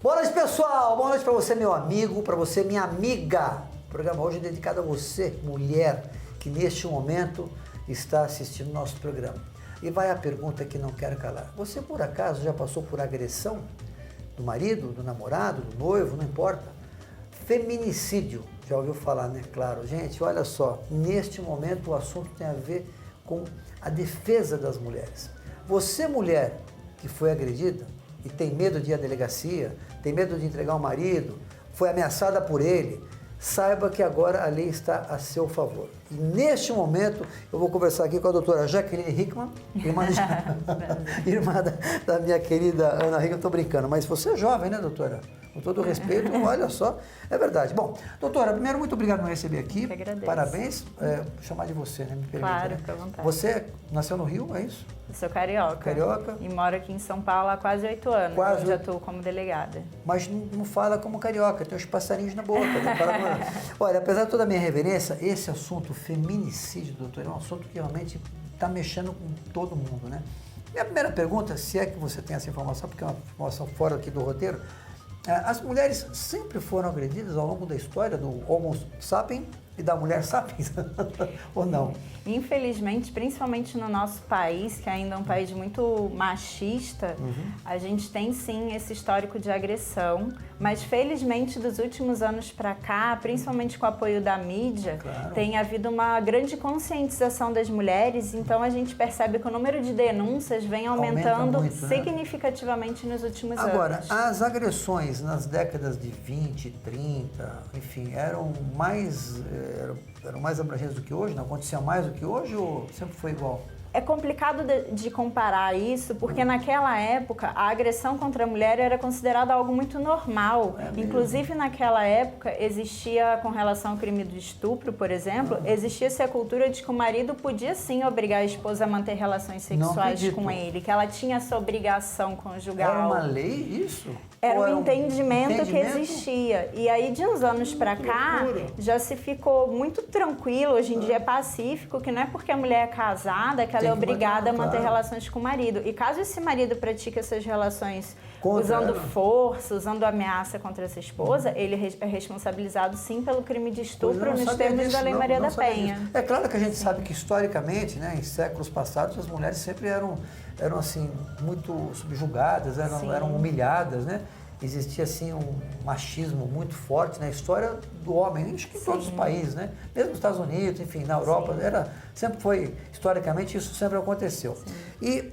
Boa noite, pessoal! Boa noite para você, meu amigo, para você, minha amiga. O programa hoje é dedicado a você, mulher, que neste momento está assistindo nosso programa. E vai a pergunta que não quero calar. Você, por acaso, já passou por agressão do marido, do namorado, do noivo, não importa? Feminicídio. Já ouviu falar, né? Claro. Gente, olha só, neste momento o assunto tem a ver com a defesa das mulheres. Você, mulher, que foi agredida e tem medo de ir à delegacia, tem medo de entregar o marido, foi ameaçada por ele, saiba que agora a lei está a seu favor. E neste momento eu vou conversar aqui com a doutora Jaqueline Hickman, irmã da minha querida Ana Hickman. Estou brincando, mas você é jovem, né, doutora? Com todo o respeito, olha só, é verdade. Bom, doutora, primeiro, muito obrigado por me receber aqui. Eu agradeço. Parabéns. Vou chamar de você, né? Me permita, Claro, né? fica à vontade. Você nasceu no Rio, é isso? Eu sou carioca. Carioca. E moro aqui em São Paulo há quase 8 anos, Quase onde 8. atuo como delegada. Mas não fala como carioca, tem uns passarinhos na boca. Né? Olha, apesar de toda a minha reverência, esse assunto feminicídio, doutor, é um assunto que realmente está mexendo com todo mundo, né? Minha primeira pergunta, se é que você tem essa informação, porque é uma informação fora aqui do roteiro, as mulheres sempre foram agredidas ao longo da história do Homo sapiens e da mulher sapiens, ou não? Infelizmente, principalmente no nosso país, que ainda é um país muito machista, a gente tem sim esse histórico de agressão, mas felizmente dos últimos anos para cá, principalmente com o apoio da mídia, Claro. tem havido uma grande conscientização das mulheres, então a gente percebe que o número de denúncias vem aumentando muito, né? significativamente nos últimos Agora, anos. as agressões nas décadas de 20, 30, enfim, eram mais abrangentes do que hoje? Não acontecia mais do que hoje ou sempre foi igual? É complicado de comparar isso, porque naquela época a agressão contra a mulher era considerada algo muito normal. Inclusive naquela época existia, com relação ao crime do estupro, por exemplo, existia-se a cultura de que o marido podia sim obrigar a esposa a manter relações sexuais com ele, que ela tinha essa obrigação conjugal. Era uma lei isso? Era Ou um entendimento que entendimento? existia. E aí, de uns anos para cá, loucura. já se ficou muito tranquilo. Hoje em dia é pacífico, que não é porque a mulher é casada que ela Tem é que obrigada a manter, manter claro. relações com o marido. E caso esse marido pratique essas relações Contra usando ela. força, usando ameaça contra essa esposa, ele é responsabilizado sim pelo crime de estupro Eu não nos sabia termos disso, da Lei não, Maria não da sabia Penha. disso. É claro que a gente sabe que historicamente, né, em séculos passados, as mulheres sempre eram assim, muito subjugadas, Sim. eram humilhadas, né? Existia assim um machismo muito forte na história do homem, acho que em todos os países, né? Mesmo nos Estados Unidos, enfim, na Europa, sempre foi, historicamente, isso sempre aconteceu. Sim. E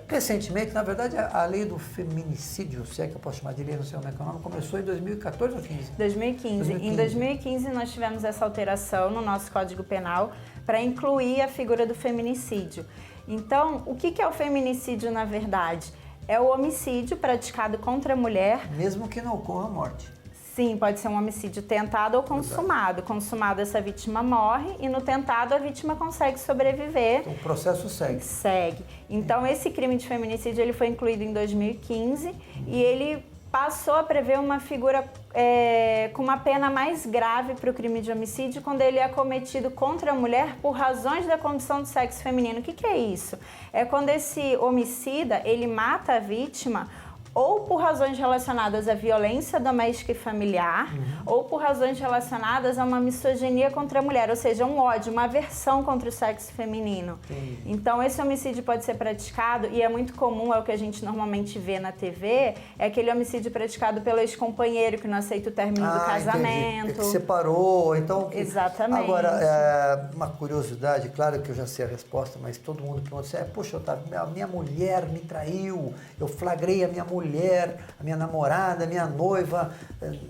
recentemente, na verdade, a lei do feminicídio, se é que eu posso chamar de lei, não sei como é que é o nome, começou em 2014 ou 15? 2015. Em 2015 nós tivemos essa alteração no nosso Código Penal para incluir a figura do feminicídio. Então, o que é o feminicídio na verdade? É o homicídio praticado contra a mulher. Mesmo que não ocorra a morte. Sim, pode ser um homicídio tentado ou consumado. Consumado, essa vítima morre e no tentado a vítima consegue sobreviver. Então, o processo segue. Segue. Então, esse crime de feminicídio ele foi incluído em 2015 e ele passou a prever uma figura com uma pena mais grave para o crime de homicídio quando ele é cometido contra a mulher por razões da condição do sexo feminino. O que é isso? É quando esse homicida, ele mata a vítima ou por razões relacionadas à violência doméstica e familiar, ou por razões relacionadas a uma misoginia contra a mulher, ou seja, um ódio, uma aversão contra o sexo feminino. Entendi. Então, esse homicídio pode ser praticado, e é muito comum, é o que a gente normalmente vê na TV, é aquele homicídio praticado pelo ex-companheiro que não aceita o término do casamento. Entendi. Que separou, então... Exatamente. Agora, uma curiosidade, claro que eu já sei a resposta, mas todo mundo pergunta assim, poxa, Otávio, minha mulher me traiu, eu flagrei a minha mulher, a minha namorada, a minha noiva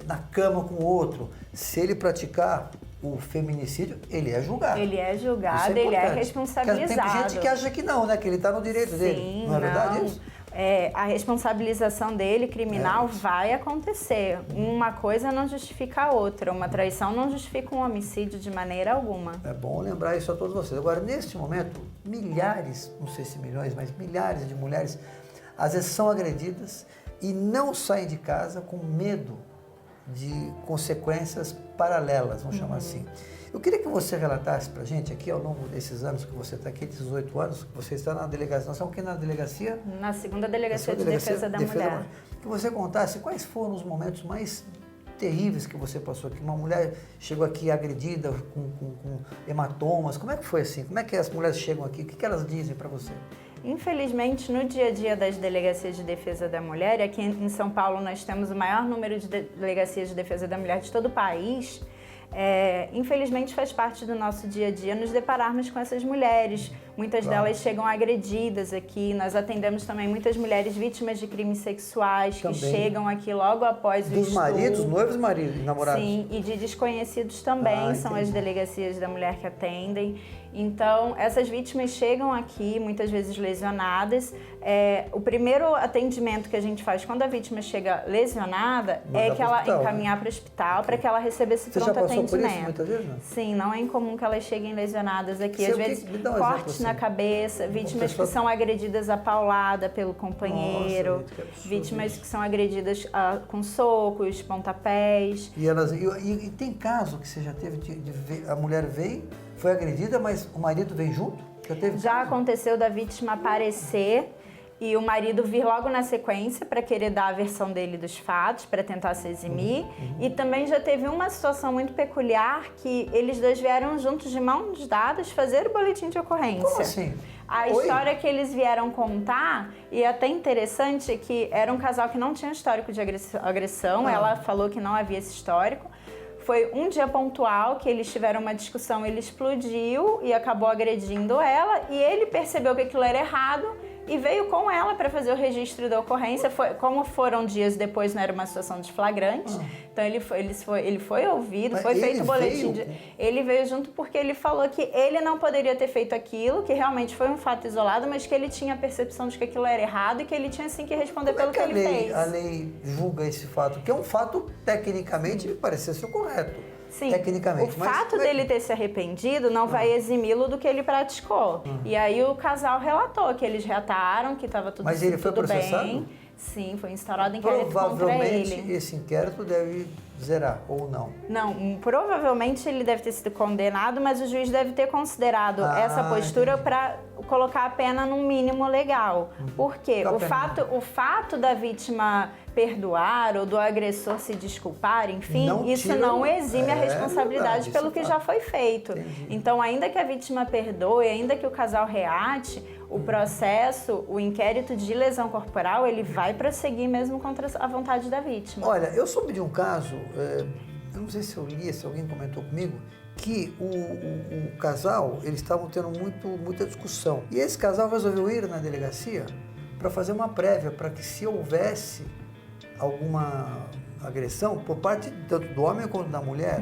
na cama com outro. Se ele praticar o feminicídio, ele é julgado. Ele é julgado, Isso ele é importante. responsabilizado. Tem gente que acha que não, né? Que ele está no direito dele. Não é verdade isso? A responsabilização dele, criminal, vai acontecer. Uma coisa não justifica a outra. Uma traição não justifica um homicídio de maneira alguma. É bom lembrar isso a todos vocês. Agora, neste momento, milhares, não sei se milhões, mas milhares de mulheres, às vezes são agredidas e não saem de casa com medo de consequências paralelas, vamos chamar assim. Eu queria que você relatasse para a gente aqui, ao longo desses anos que você está aqui, 18 anos, que você está na delegacia, nós estamos aqui na delegacia? Na segunda Delegacia de Defesa da Mulher. Que você contasse quais foram os momentos mais terríveis que você passou aqui. Uma mulher chegou aqui agredida, com hematomas, como é que foi assim? Como é que as mulheres chegam aqui? O que elas dizem para você? Infelizmente, no dia a dia das delegacias de defesa da mulher, aqui em São Paulo nós temos o maior número de delegacias de defesa da mulher de todo o país, infelizmente faz parte do nosso dia a dia nos depararmos com essas mulheres. Muitas delas chegam agredidas aqui. Nós atendemos também muitas mulheres vítimas de crimes sexuais que chegam aqui logo após o estupro. Dos maridos, noivos, maridos, namorados? Sim, e de desconhecidos também, são as delegacias da mulher que atendem. Então, essas vítimas chegam aqui, muitas vezes lesionadas. O primeiro atendimento que a gente faz quando a vítima chega lesionada é que ela encaminhar para o hospital para que ela receba esse pronto atendimento. Você já passou por isso muitas vezes, não? Sim, não é incomum que elas cheguem lesionadas aqui. Às vezes, cortes na cabeça, vítimas que são agredidas à paulada pelo companheiro. Nossa, que vítimas que são agredidas com socos, pontapés. E tem caso que você já teve de ver, a mulher veio, foi agredida, mas o marido vem junto? Já aconteceu da vítima aparecer e o marido vir logo na sequência para querer dar a versão dele dos fatos, para tentar se eximir. E também já teve uma situação muito peculiar que eles dois vieram juntos de mãos dadas fazer o boletim de ocorrência. Como assim? A história que eles vieram contar, e até interessante, é que era um casal que não tinha histórico de agressão. Ela falou que não havia esse histórico. Foi um dia pontual que eles tiveram uma discussão, ele explodiu e acabou agredindo ela, e ele percebeu que aquilo era errado e veio com ela para fazer o registro da ocorrência. Como foram dias depois, não era uma situação de flagrante, então ele foi ouvido, mas foi feito o boletim. Ele veio junto porque ele falou que ele não poderia ter feito aquilo, que realmente foi um fato isolado, mas que ele tinha a percepção de que aquilo era errado e que ele tinha sim que responder pelo que ele fez. A lei julga esse fato? Que é um fato, tecnicamente, me parecia ser correto. Sim, tecnicamente. O fato dele ter se arrependido não vai eximi-lo do que ele praticou. E aí o casal relatou que eles reataram, que estava tudo bem. Mas ele foi processado? Sim, foi instaurado inquérito contra ele. Provavelmente esse inquérito deve zerar, ou não? Não, provavelmente ele deve ter sido condenado, mas o juiz deve ter considerado essa postura para colocar a pena no mínimo legal. Por quê? O fato da vítima perdoar ou do agressor se desculpar, enfim, isso não exime a responsabilidade pelo que já foi feito. Entendi. Então, ainda que a vítima perdoe, ainda que o casal reate, o processo, o inquérito de lesão corporal, ele vai prosseguir mesmo contra a vontade da vítima. Olha, eu soube de um caso, eu não sei se eu li, se alguém comentou comigo, que o casal, eles estavam tendo muita discussão. E esse casal resolveu ir na delegacia para fazer uma prévia, para que se houvesse alguma agressão por parte tanto do homem quanto da mulher,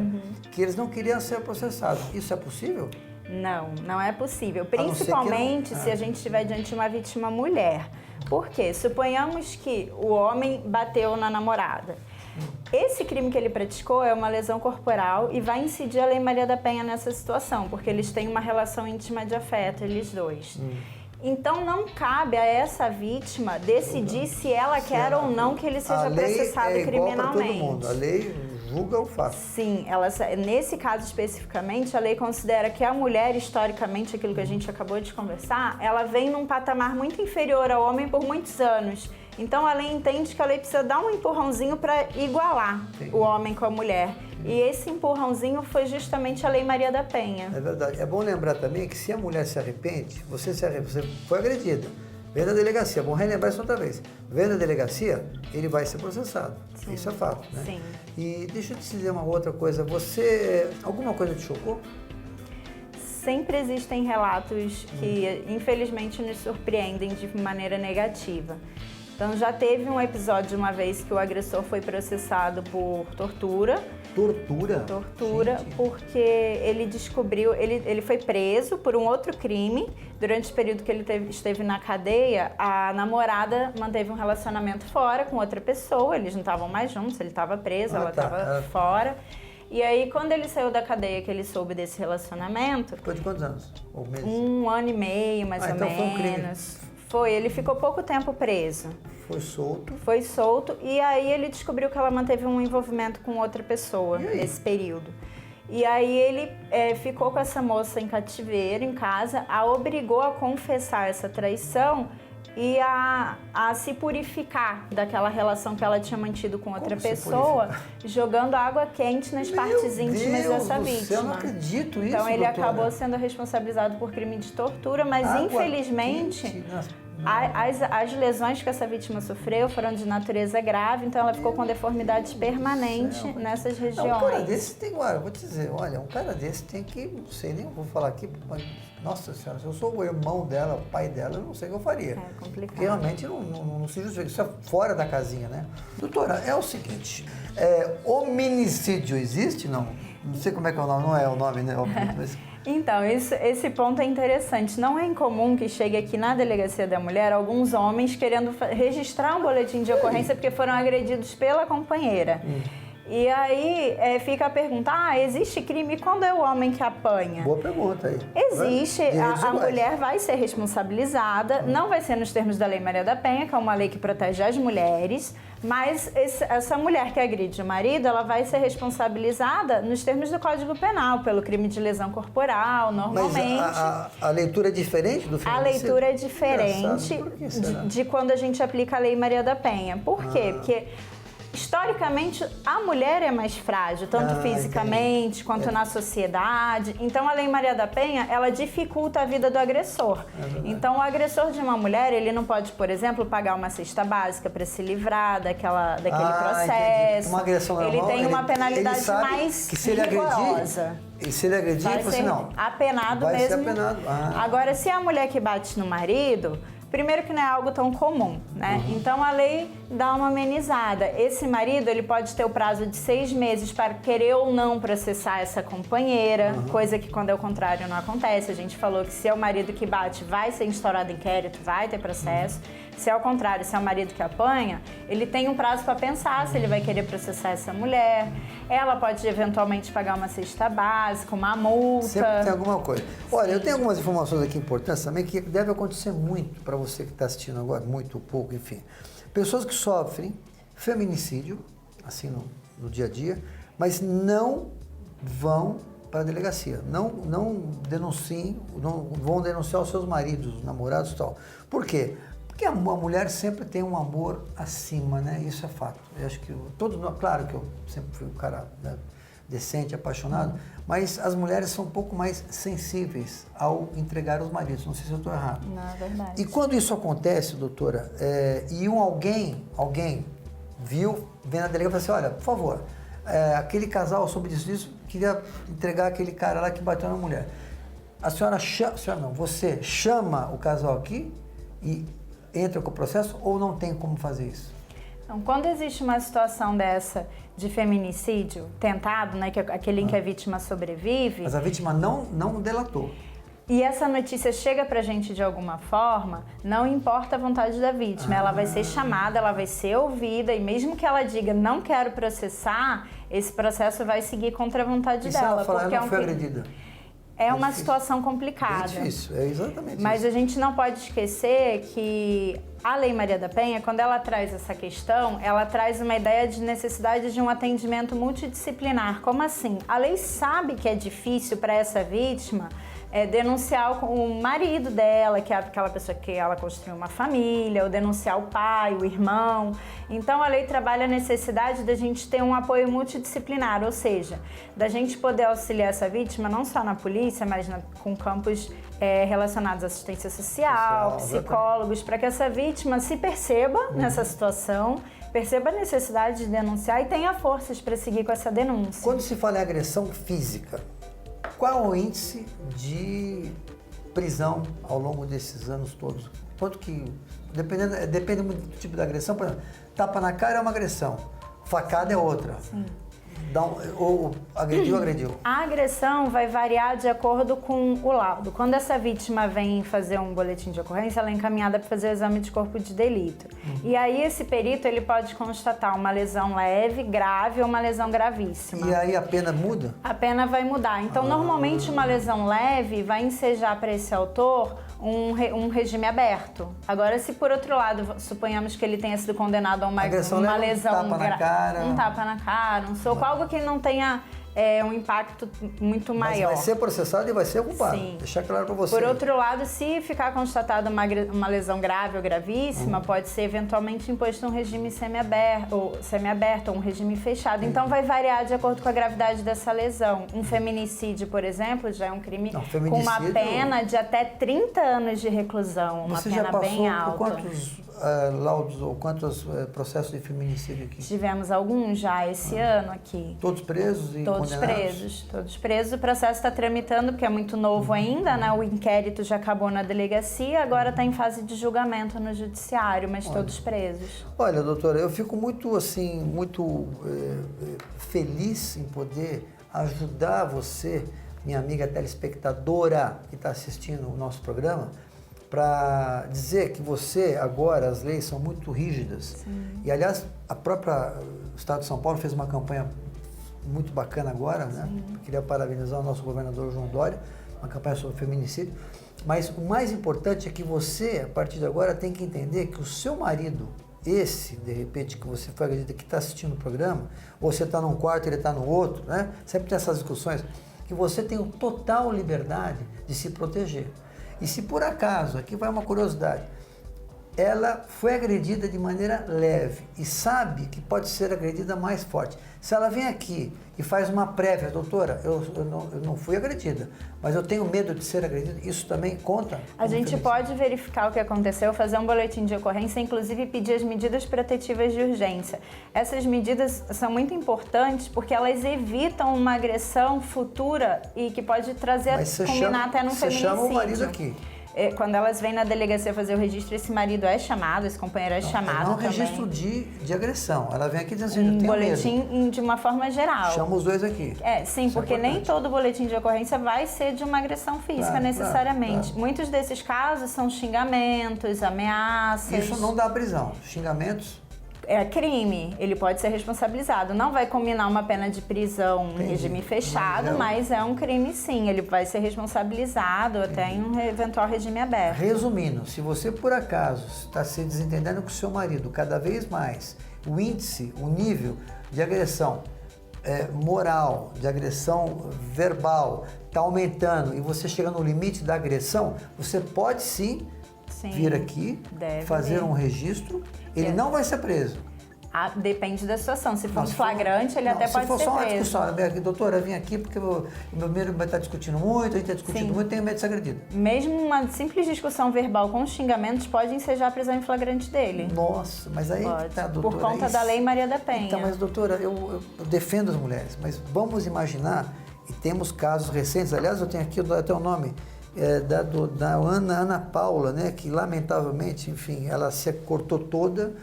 que eles não queriam ser processados. Isso é possível? Não é possível. Principalmente se a gente estiver diante de uma vítima mulher. Por quê? Suponhamos que o homem bateu na namorada. Esse crime que ele praticou é uma lesão corporal e vai incidir a Lei Maria da Penha nessa situação, porque eles têm uma relação íntima de afeto, eles dois. Então, não cabe a essa vítima decidir se ela quer ou não que ele seja processado criminalmente. Todo mundo. A lei julga o fato. Sim, nesse caso especificamente, a lei considera que a mulher, historicamente, aquilo que a gente acabou de conversar, ela vem num patamar muito inferior ao homem por muitos anos. Então, a lei entende que a lei precisa dar um empurrãozinho para igualar o homem com a mulher. E esse empurrãozinho foi justamente a Lei Maria da Penha. É verdade. É bom lembrar também que se a mulher se arrepende, você foi agredida, veio da delegacia, é bom relembrar isso outra vez. Veio da delegacia, ele vai ser processado. Sim. Isso é fato, né? Sim. E deixa eu te dizer uma outra coisa. Alguma coisa te chocou? Sempre existem relatos que, infelizmente, nos surpreendem de maneira negativa. Então, já teve um episódio uma vez que o agressor foi processado por tortura. Tortura? Tortura, gente. Porque ele descobriu, ele foi preso por um outro crime. Durante o período que ele esteve na cadeia, a namorada manteve um relacionamento fora com outra pessoa. Eles não estavam mais juntos, ele estava preso, ela estava fora. E aí, quando ele saiu da cadeia, que ele soube desse relacionamento... Depois de quantos anos? Ou meses? 1 ano e meio, mais ou então menos. Foi um crime. Ele ficou pouco tempo preso. Foi solto. E aí ele descobriu que ela manteve um envolvimento com outra pessoa nesse período. E aí ele ficou com essa moça em cativeiro, em casa, a obrigou a confessar essa traição e a se purificar daquela relação que ela tinha mantido com outra pessoa, jogando água quente nas partes íntimas dessa vítima. Eu não acredito nisso, então ele doutora. acabou sendo responsabilizado por crime de tortura, mas infelizmente as lesões que essa vítima sofreu foram de natureza grave, então ela ficou com deformidades permanentes nessas regiões. Um cara desse tem, olha, eu vou te dizer, olha, um cara desse tem que, não sei nem, vou falar aqui, mas, nossa senhora, se eu sou o irmão dela, o pai dela, eu não sei o que eu faria. É complicado. Porque realmente não se justifica, isso é fora da casinha, né? Doutora, é o seguinte, hominicídio existe, não? Não sei como é que é o nome, não é o nome, né? Mas... Então, esse ponto é interessante. Não é incomum que chegue aqui na Delegacia da Mulher alguns homens querendo registrar um boletim de ocorrência porque foram agredidos pela companheira. E aí fica a pergunta, existe crime quando é o homem que apanha? Boa pergunta aí. Existe, a mulher vai ser responsabilizada, não vai ser nos termos da Lei Maria da Penha, que é uma lei que protege as mulheres, mas essa mulher que agride o marido, ela vai ser responsabilizada nos termos do Código Penal, pelo crime de lesão corporal, normalmente. Mas a leitura é diferente do feminicídio? A leitura é diferente de quando a gente aplica a Lei Maria da Penha. Por quê? Porque historicamente, a mulher é mais frágil, tanto fisicamente quanto na sociedade. Então, a Lei Maria da Penha, ela dificulta a vida do agressor. Então, o agressor de uma mulher, ele não pode, por exemplo, pagar uma cesta básica para se livrar daquele processo. Uma agressão normal, ele tem uma penalidade mais que se ele rigorosa. E se ele agredir, vai ele ser não. apenado vai mesmo. Ser apenado. Agora, se é a mulher que bate no marido, primeiro que não é algo tão comum, né? Então a lei dá uma amenizada. Esse marido, ele pode ter o prazo de 6 meses para querer ou não processar essa companheira, coisa que quando é o contrário não acontece. A gente falou que se é o marido que bate, vai ser instaurado inquérito, vai ter processo. Se é o contrário, se é o marido que apanha, ele tem um prazo para pensar se ele vai querer processar essa mulher. Ela pode eventualmente pagar uma cesta básica, uma multa. Sempre tem alguma coisa. Olha, eu tenho algumas informações aqui importantes também que deve acontecer muito para você que está assistindo agora, muito ou pouco, enfim. Pessoas que sofrem feminicídio, assim no dia a dia, mas não vão para a delegacia, não denunciem, não vão denunciar os seus maridos, namorados e tal. Por quê? Porque a mulher sempre tem um amor acima, né? Isso é fato. Eu acho que claro que eu sempre fui um cara, né, decente, apaixonado, mas as mulheres são um pouco mais sensíveis ao entregar os maridos. Não sei se eu estou errado. Não, é verdade. E quando isso acontece, doutora, e alguém vem na delegacia e fala assim, olha, por favor, aquele casal soube disso, queria entregar aquele cara lá que bateu na mulher. Você chama o casal aqui e entra com o processo ou não tem como fazer isso? Então, quando existe uma situação dessa de feminicídio tentado, né, que é aquele em que a vítima sobrevive... Mas a vítima não delatou. E essa notícia chega pra gente de alguma forma, não importa a vontade da vítima, ela vai ser chamada, ela vai ser ouvida, e mesmo que ela diga não quero processar, esse processo vai seguir contra a vontade dela. Se ela falar, porque ela não foi agredida? É uma situação complicada. É difícil, é exatamente isso. Mas a gente não pode esquecer que a Lei Maria da Penha, quando ela traz essa questão, ela traz uma ideia de necessidade de um atendimento multidisciplinar. Como assim? A lei sabe que é difícil para essa vítima denunciar o marido dela, que é aquela pessoa que ela construiu uma família, ou denunciar o pai, o irmão. Então, a lei trabalha a necessidade da gente ter um apoio multidisciplinar, ou seja, da gente poder auxiliar essa vítima não só na polícia, mas com campos relacionados à assistência social, psicólogos, para que essa vítima se perceba nessa situação, perceba a necessidade de denunciar e tenha forças para seguir com essa denúncia. Quando se fala em agressão física, qual é o índice de prisão ao longo desses anos todos? Quanto que, depende muito do tipo de agressão, por exemplo, tapa na cara é uma agressão, facada é outra. Sim. Ou agrediu. A agressão vai variar de acordo com o laudo. Quando essa vítima vem fazer um boletim de ocorrência, ela é encaminhada para fazer o exame de corpo de delito. E aí esse perito ele pode constatar uma lesão leve, grave ou uma lesão gravíssima. E aí a pena muda? A pena vai mudar. Então, normalmente uma lesão leve vai ensejar para esse autor um regime aberto. Agora, se por outro lado, suponhamos que ele tenha sido condenado a uma lesão um tapa na cara, um soco, algo que não tenha um impacto muito maior. Mas vai ser processado e vai ser culpado. Sim. Deixar claro para você. Por outro lado, se ficar constatada uma lesão grave ou gravíssima, pode ser eventualmente imposto um regime semiaberto ou um regime fechado. Então vai variar de acordo com a gravidade dessa lesão. Um feminicídio, por exemplo, já é um crime com uma pena de até 30 anos de reclusão, uma pena bem alta. Por quantos laudos ou quantos processos de feminicídio aqui? Tivemos alguns já esse ano aqui. Todos presos e Todos condenados? todos presos. O processo está tramitando, porque é muito novo ainda, né? O inquérito já acabou na delegacia, agora está em fase de julgamento no judiciário, mas todos presos. Olha, doutora, eu fico muito, assim, feliz em poder ajudar você, minha amiga telespectadora que está assistindo o nosso programa, para dizer que você, agora, as leis são muito rígidas. Sim. E, aliás, a própria Estado de São Paulo fez uma campanha muito bacana agora, né? Eu queria parabenizar o nosso governador João Dória, uma campanha sobre feminicídio. Mas o mais importante é que você, a partir de agora, tem que entender que o seu marido, esse, de repente, que você foi agredida, que está assistindo o programa, ou você está num quarto e ele está no outro, né? Sempre tem essas discussões, que você tem total liberdade de se proteger. E se por acaso, aqui vai uma curiosidade, ela foi agredida de maneira leve e sabe que pode ser agredida mais forte. Se ela vem aqui e faz uma prévia, doutora, eu não fui agredida, mas eu tenho medo de ser agredida, isso também conta? A gente pode verificar o que aconteceu, fazer um boletim de ocorrência, inclusive pedir as medidas protetivas de urgência. Essas medidas são muito importantes porque elas evitam uma agressão futura e que pode trazer, culminar até num feminicídio. Você chama o marido aqui? Quando elas vêm na delegacia fazer o registro, esse marido é chamado, esse companheiro é chamado. Não é um registro de agressão. Ela vem aqui dizendo assim, um boletim de uma forma geral. Chama os dois aqui. Sim, porque nem todo boletim de ocorrência vai ser de uma agressão física necessariamente. Claro. Muitos desses casos são xingamentos, ameaças. Isso não dá prisão. Xingamentos? É crime, ele pode ser responsabilizado. Não vai combinar uma pena de prisão em regime fechado, mas é um crime sim. Ele vai ser responsabilizado até em um eventual regime aberto. Resumindo, se você por acaso está se desentendendo com o seu marido cada vez mais, o índice, o nível de agressão moral, de agressão verbal está aumentando e você chega no limite da agressão, você pode sim vir aqui, fazer um registro. Ele não vai ser preso. Depende da situação. Se for um flagrante, ele até pode ser preso. Se for só uma discussão, doutora, eu vim aqui porque o meu marido vai estar discutindo muito, a gente está discutindo muito, tenho medo de ser agredido. Mesmo uma simples discussão verbal com xingamentos pode ensejar a prisão em flagrante dele. Nossa, mas aí tá, doutora. Por conta da Lei Maria da Penha. Então, mas doutora, eu defendo as mulheres, mas vamos imaginar, e temos casos recentes, aliás, eu tenho aqui até o nome, da Ana Paula, né, que lamentavelmente, enfim, ela se cortou toda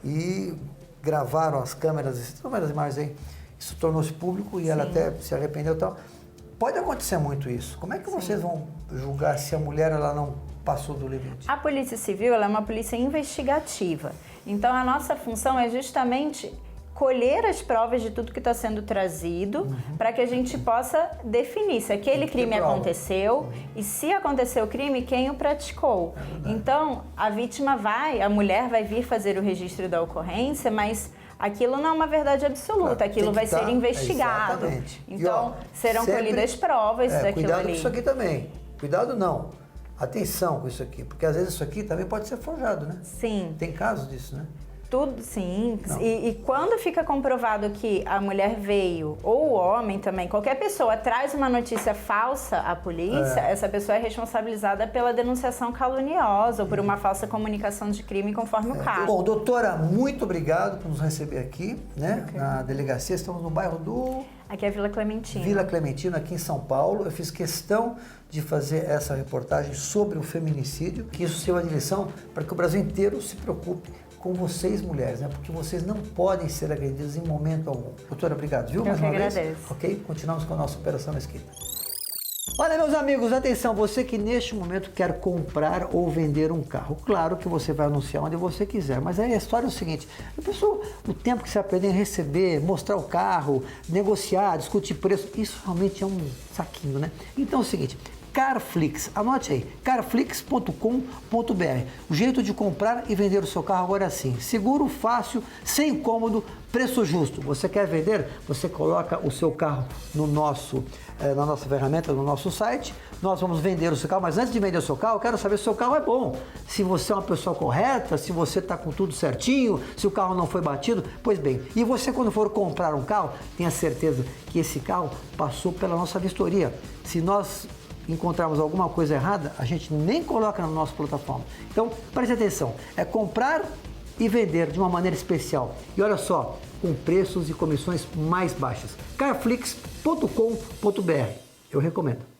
e gravaram as câmeras imagens aí, isso tornou-se público e ela até se arrependeu e tal. Pode acontecer muito isso. Como é que vocês vão julgar se a mulher ela não passou do limite? A Polícia Civil ela é uma polícia investigativa. Então, a nossa função é justamente colher as provas de tudo que está sendo trazido para que a gente possa definir se aquele crime aconteceu e se aconteceu o crime, quem o praticou. Então, a mulher vai vir fazer o registro da ocorrência, mas aquilo não é uma verdade absoluta, aquilo vai ser investigado. Exatamente. Então, serão colhidas provas daquilo cuidado ali. com isso aqui também. Cuidado não. Atenção com isso aqui, porque às vezes isso aqui também pode ser forjado, né? Sim. Tem casos disso, né? Tudo, sim. E quando fica comprovado que a mulher veio, ou o homem também, qualquer pessoa traz uma notícia falsa à polícia, essa pessoa é responsabilizada pela denunciação caluniosa ou por uma falsa comunicação de crime conforme o caso. Bom, doutora, muito obrigado por nos receber aqui, né? Na delegacia. Estamos no bairro do... Aqui é Vila Clementina. Vila Clementina, aqui em São Paulo. Eu fiz questão de fazer essa reportagem sobre o feminicídio, que isso sirva de lição para que o Brasil inteiro se preocupe com vocês, mulheres, né? Porque vocês não podem ser agredidas em momento algum. Doutora, obrigado, viu? Eu que agradeço. Ok? Continuamos com a nossa Operação Mesquita. Olha, meus amigos, atenção, você que neste momento quer comprar ou vender um carro. Claro que você vai anunciar onde você quiser, mas aí a história é o seguinte, a pessoa, o tempo que você aprende a receber, mostrar o carro, negociar, discutir preço, isso realmente é um saquinho, né? Então é o seguinte, Carflix. Anote aí, carflix.com.br. O jeito de comprar e vender o seu carro agora é assim, seguro, fácil, sem incômodo, preço justo. Você quer vender? Você coloca o seu carro no na nossa ferramenta, no nosso site. Nós vamos vender o seu carro, mas antes de vender o seu carro, eu quero saber se o seu carro é bom. Se você é uma pessoa correta, se você está com tudo certinho, se o carro não foi batido. Pois bem, e você quando for comprar um carro, tenha certeza que esse carro passou pela nossa vistoria. Se nós encontrarmos alguma coisa errada, a gente nem coloca na nossa plataforma. Então, preste atenção, é comprar e vender de uma maneira especial. E olha só, com preços e comissões mais baixas. carflix.com.br. Eu recomendo.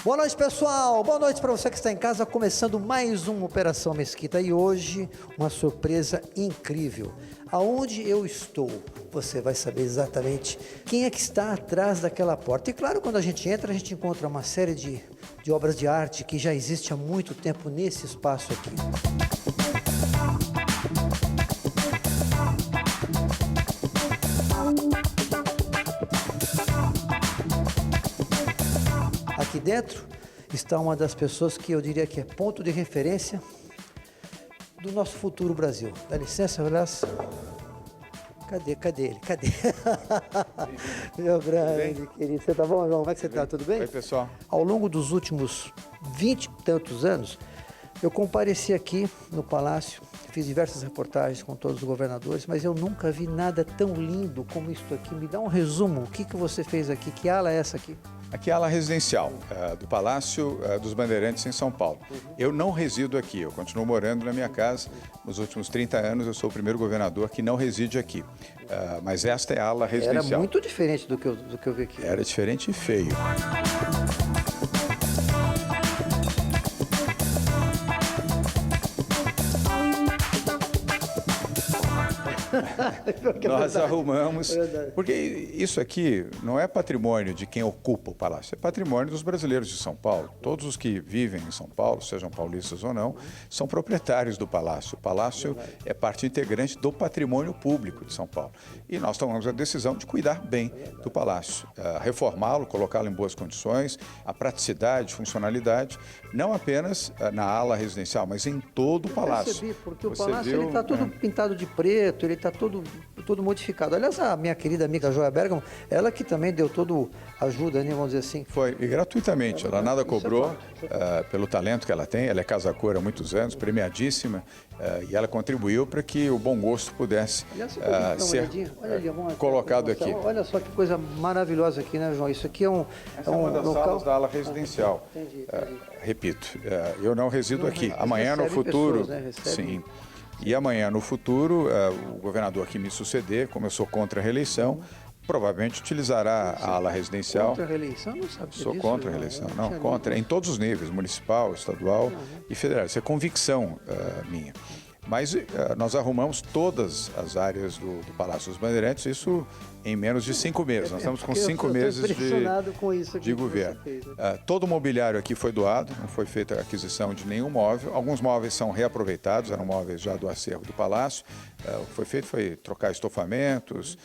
Boa noite, pessoal. Boa noite para você que está em casa, começando mais uma Operação Mesquita. E hoje, uma surpresa incrível. Aonde eu estou, você vai saber exatamente quem é que está atrás daquela porta. E claro, quando a gente entra, a gente encontra uma série de obras de arte que já existe há muito tempo nesse espaço aqui. Aqui dentro está uma das pessoas que eu diria que é ponto de referência do nosso futuro Brasil. Dá licença, Velas. Cadê ele? Cadê? Meu grande querido. Você tá bom, João? Como é que você tá? Tudo bem? Oi, pessoal. Ao longo dos últimos 20 e tantos anos, eu compareci aqui no Palácio, fiz diversas reportagens com todos os governadores, mas eu nunca vi nada tão lindo como isso aqui. Me dá um resumo, o que você fez aqui? Que ala é essa aqui? Aqui é a ala residencial do Palácio dos Bandeirantes em São Paulo. Eu não resido aqui, eu continuo morando na minha casa. Nos últimos 30 anos eu sou o primeiro governador que não reside aqui. Mas esta é a ala residencial. Era muito diferente do que eu vi aqui. Era diferente e feio. Nós arrumamos, porque isso aqui não é patrimônio de quem ocupa o palácio, é patrimônio dos brasileiros de São Paulo. Todos os que vivem em São Paulo, sejam paulistas ou não, são proprietários do palácio. O palácio é parte integrante do patrimônio público de São Paulo. E nós tomamos a decisão de cuidar bem do palácio, reformá-lo, colocá-lo em boas condições, a praticidade, funcionalidade, não apenas na ala residencial, mas em todo o palácio. Eu percebi, porque o palácio está todo pintado de preto, ele está todo modificado. Aliás, a minha querida amiga Joia Bergamo, ela que também deu toda ajuda, né, vamos dizer assim. Foi, e gratuitamente, ela nada cobrou pelo talento que ela tem, ela é casa-cor há muitos anos, premiadíssima, e ela contribuiu para que o bom gosto pudesse ser colocado aqui. Olha só que coisa maravilhosa aqui, né, João? Isso aqui é Essa é uma das salas da ala residencial. Entendi. Repito, eu não resido aqui. Amanhã, no futuro, pessoas, né? sim. E amanhã, no futuro, o governador que me suceder, como eu sou contra a reeleição, provavelmente utilizará a ala residencial. Contra a reeleição? Não sabia Sou disso, contra a reeleição. Não, contra, em todos os níveis, municipal, estadual e federal. Isso é convicção minha. Mas nós arrumamos todas as áreas do Palácio dos Bandeirantes, isso em menos de 5 meses. Nós estamos com 5 meses de governo. Todo o mobiliário aqui foi doado, não foi feita a aquisição de nenhum móvel. Alguns móveis são reaproveitados, eram móveis já do acervo do Palácio. O que foi feito foi trocar estofamentos,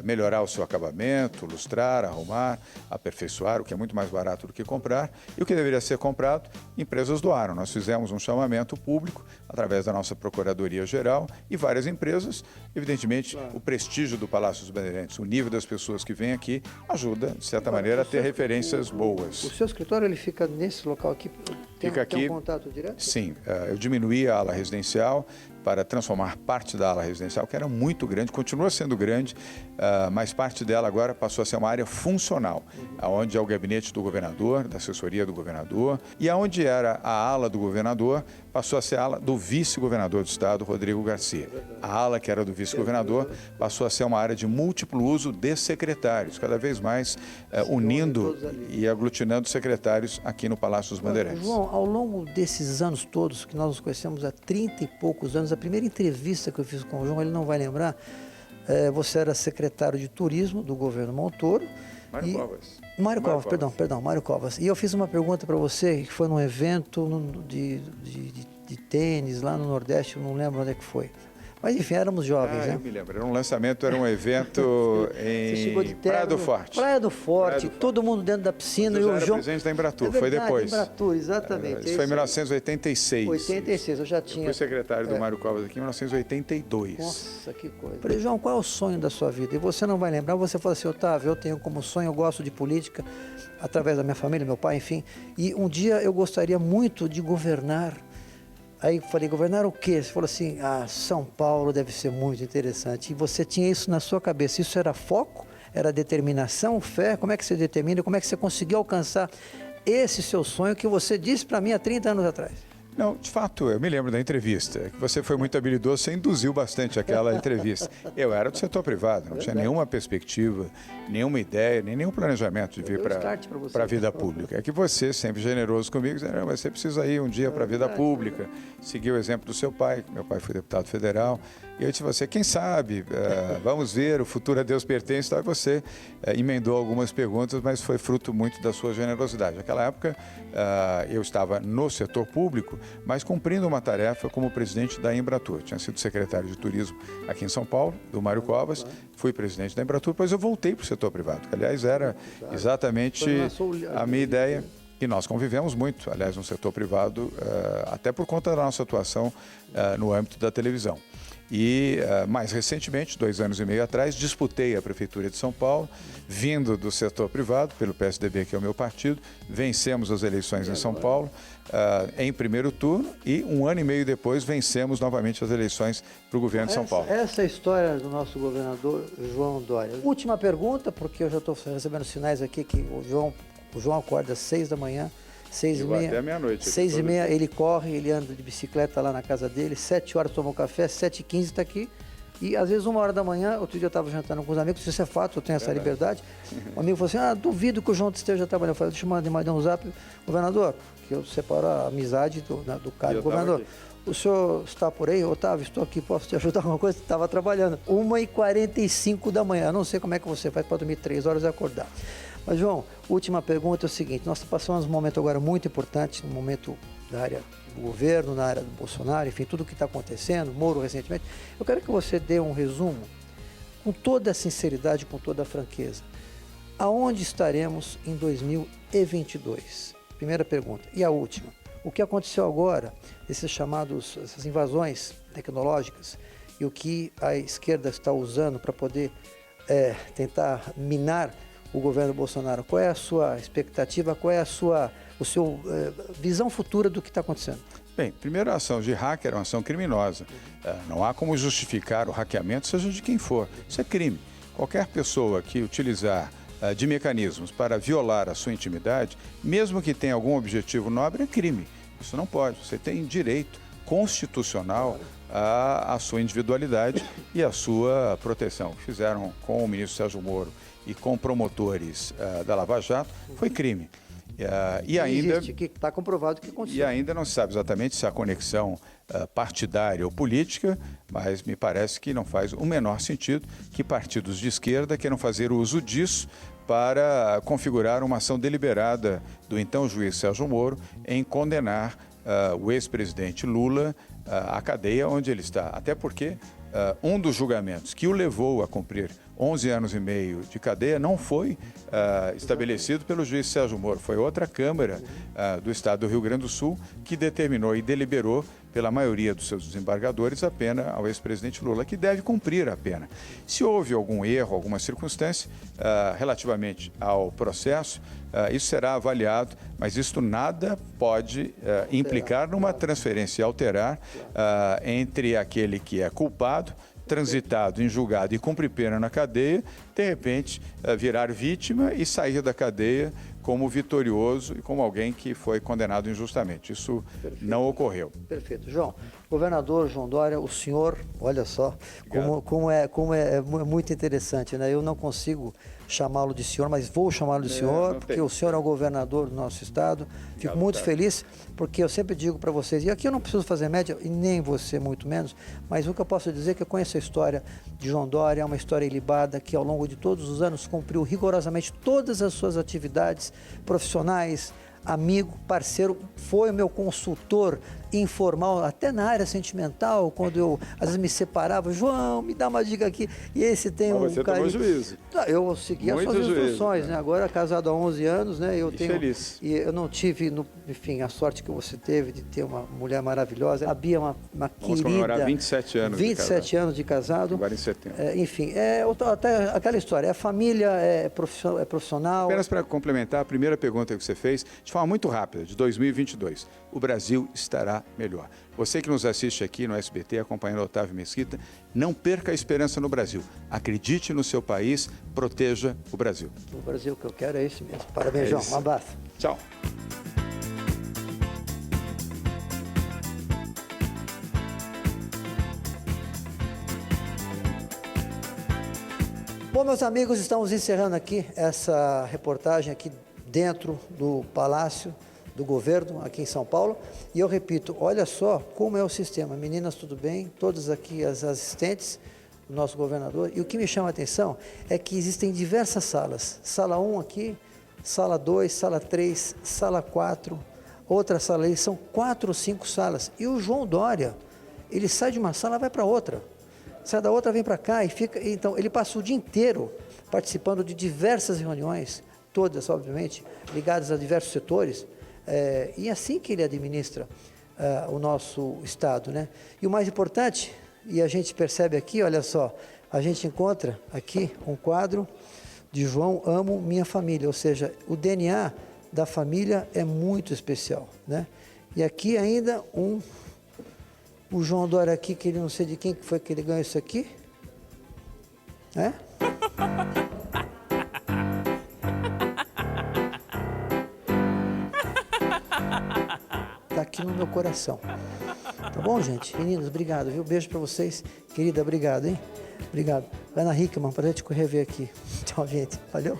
melhorar o seu acabamento, lustrar, arrumar, aperfeiçoar, o que é muito mais barato do que comprar. E o que deveria ser comprado, empresas doaram. Nós fizemos um chamamento público através da nossa Procuradoria-Geral e várias empresas. Evidentemente, o prestígio do Palácio dos Bandeirantes, o nível das pessoas que vêm aqui, ajuda, de certa maneira, a ter referências boas. O seu escritório ele fica nesse local aqui? Fica aqui. Tem um contato direto? Sim, eu diminuí a ala residencial para transformar parte da ala residencial, que era muito grande, continua sendo grande, mas parte dela agora passou a ser uma área funcional, onde é o gabinete do governador, da assessoria do governador, e aonde era a ala do governador, passou a ser a ala do vice-governador do estado, Rodrigo Garcia. A ala que era do vice-governador passou a ser uma área de múltiplo uso de secretários, cada vez mais unindo e aglutinando secretários aqui no Palácio dos Bandeirantes. João, ao longo desses anos todos, que nós nos conhecemos há 30 e poucos anos, a primeira entrevista que eu fiz com o João, ele não vai lembrar, você era secretário de turismo do governo Montoro Mário Covas. Mário Covas, perdão, Mário Covas. E eu fiz uma pergunta para você, que foi num evento de tênis lá no Nordeste, eu não lembro onde é que foi. Mas enfim, éramos jovens, né? Eu me lembro, era um lançamento, era um evento em Praia do Forte. Praia do Forte, todo mundo dentro da piscina. Você já e o era João... presidente da Embratur, É foi verdade, depois. Embratur, exatamente. Isso foi em 1986. 86, eu já tinha... Eu fui secretário do Mário Covas aqui em 1982. Nossa, que coisa. Falei, João, qual é o sonho da sua vida? E você não vai lembrar, você fala assim, Otávio, eu tenho como sonho, eu gosto de política, através da minha família, meu pai, enfim, e um dia eu gostaria muito de governar. Aí falei, governar o quê? Você falou assim, São Paulo deve ser muito interessante. E você tinha isso na sua cabeça. Isso era foco? Era determinação, fé? Como é que você determina? Como é que você conseguiu alcançar esse seu sonho que você disse para mim há 30 anos atrás? Não, de fato, eu me lembro da entrevista, que você foi muito habilidoso, você induziu bastante aquela entrevista. Eu era do setor privado, não tinha nenhuma perspectiva, nenhuma ideia, nem nenhum planejamento de vir para a vida pública. É que você, sempre generoso comigo, dizia, não, você precisa ir um dia para a vida pública, seguir o exemplo do seu pai, meu pai foi deputado federal, e eu disse a você, quem sabe, vamos ver, o futuro a Deus pertence, e você emendou algumas perguntas, mas foi fruto muito da sua generosidade. Naquela época, eu estava no setor público, mas cumprindo uma tarefa como presidente da Embratur. Tinha sido secretário de turismo aqui em São Paulo, do Mário Covas, fui presidente da Embratur, depois eu voltei para o setor privado, que aliás era exatamente a minha ideia. E nós convivemos muito, aliás, no setor privado, até por conta da nossa atuação no âmbito da televisão. E, mais recentemente, 2 anos e meio atrás, disputei a Prefeitura de São Paulo, vindo do setor privado, pelo PSDB, que é o meu partido, vencemos as eleições em São Paulo, em primeiro turno, e 1 ano e meio depois vencemos novamente as eleições para o governo de São Paulo. Essa é a história do nosso governador João Dória. Última pergunta, porque eu já estou recebendo sinais aqui que o João acorda às 6 da manhã, 6h30, até meia-noite. 6h30 ele corre, ele anda de bicicleta lá na casa dele, 7 horas toma um café, 7h15 está aqui. E às vezes 1 hora da manhã, outro dia eu estava jantando com os amigos, isso é fato, eu tenho essa liberdade. Um amigo falou assim, duvido que o João esteja trabalhando. Eu falei, deixa eu mandar um zap, governador, que eu separo a amizade do cara. Governador, o senhor está por aí? Otávio, estou aqui, posso te ajudar alguma coisa? Estava trabalhando. 1h45 da manhã, eu não sei como é que você faz para dormir 3 horas e acordar. Mas, João, última pergunta é o seguinte, nós passamos um momento agora muito importante, um momento da área do governo, na área do Bolsonaro, enfim, tudo o que está acontecendo, Moro recentemente. Eu quero que você dê um resumo, com toda a sinceridade, com toda a franqueza. Aonde estaremos em 2022? Primeira pergunta. E a última, o que aconteceu agora, essas invasões tecnológicas, e o que a esquerda está usando para poder tentar minar o governo Bolsonaro? Qual é a sua expectativa, qual é a sua visão futura do que está acontecendo? Bem, primeiro, a ação de hacker é uma ação criminosa. Não há como justificar o hackeamento, seja de quem for. Isso é crime. Qualquer pessoa que utilizar de mecanismos para violar a sua intimidade, mesmo que tenha algum objetivo nobre, é crime. Isso não pode. Você tem direito constitucional à sua individualidade e à sua proteção. O que fizeram com o ministro Sérgio Moro e com promotores da Lava Jato foi crime. E ainda está comprovado que aconteceu. E ainda não se sabe exatamente se há conexão partidária ou política, mas me parece que não faz o menor sentido que partidos de esquerda queiram fazer uso disso para configurar uma ação deliberada do então juiz Sérgio Moro em condenar o ex-presidente Lula à cadeia onde ele está. Até porque um dos julgamentos que o levou a cumprir 11 anos e meio de cadeia não foi estabelecido pelo juiz Sérgio Moro, foi outra Câmara do Estado do Rio Grande do Sul que determinou e deliberou pela maioria dos seus desembargadores a pena ao ex-presidente Lula, que deve cumprir a pena. Se houve algum erro, alguma circunstância relativamente ao processo, isso será avaliado, mas isso nada pode implicar numa transferência e alterar entre aquele que é culpado, transitado em julgado e cumprir pena na cadeia, de repente virar vítima e sair da cadeia como vitorioso e como alguém que foi condenado injustamente. Isso não ocorreu. Perfeito. João, Governador João Dória, o senhor, olha só, como é muito interessante, né? Eu não consigo chamá-lo de senhor, mas vou chamá-lo de senhor, porque o senhor é o governador do nosso estado. Fico muito feliz, porque eu sempre digo para vocês, e aqui eu não preciso fazer média, e nem você muito menos, mas o que eu posso dizer é que eu conheço a história de João Dória, é uma história ilibada, que ao longo de todos os anos cumpriu rigorosamente todas as suas atividades profissionais, amigo, parceiro, foi meu consultor informal, até na área sentimental, quando eu às vezes me separava, João, me dá uma dica aqui, e esse tem um você tomou juízo. Eu segui as suas instruções, né? Agora casado há 11 anos, né? Eu tenho feliz. E eu não tive, enfim, a sorte que você teve de ter uma mulher maravilhosa. A Bia é uma Vamos querida. comemorar 27 anos 27 anos de casado. Agora em setembro. Enfim, até aquela história, é família, é profissional. Apenas para complementar a primeira pergunta que você fez, de forma muito rápida, de 2022, o Brasil estará melhor. Você que nos assiste aqui no SBT, acompanhando Otávio Mesquita, não perca a esperança no Brasil. Acredite no seu país, proteja o Brasil. O Brasil que eu quero é esse mesmo. Parabéns, João. Um abraço. Tchau. Bom, meus amigos, estamos encerrando aqui essa reportagem aqui dentro do Palácio do Governo, aqui em São Paulo. E eu repito, olha só como é o sistema. Meninas, tudo bem? Todas aqui as assistentes do nosso governador. E o que me chama a atenção é que existem diversas salas. Sala 1 aqui, sala 2, sala 3, sala 4, outra sala ali. São 4 ou 5 salas. E o João Dória, ele sai de uma sala e vai para outra. Sai da outra, vem para cá e fica... Então, ele passa o dia inteiro participando de diversas reuniões, todas, obviamente, ligadas a diversos setores, e assim que ele administra o nosso Estado, né? E o mais importante, e a gente percebe aqui, olha só, a gente encontra aqui um quadro de João, amo minha família, ou seja, o DNA da família é muito especial, né? E aqui ainda o João Dória aqui, que ele não sei de quem que foi que ele ganhou isso aqui, né? Tá aqui no meu coração. Tá bom, gente? Meninos, obrigado, viu? Beijo pra vocês. Querida, obrigado, hein? Obrigado. Ana Hickman, prazer te rever aqui. Tchau, gente. Valeu.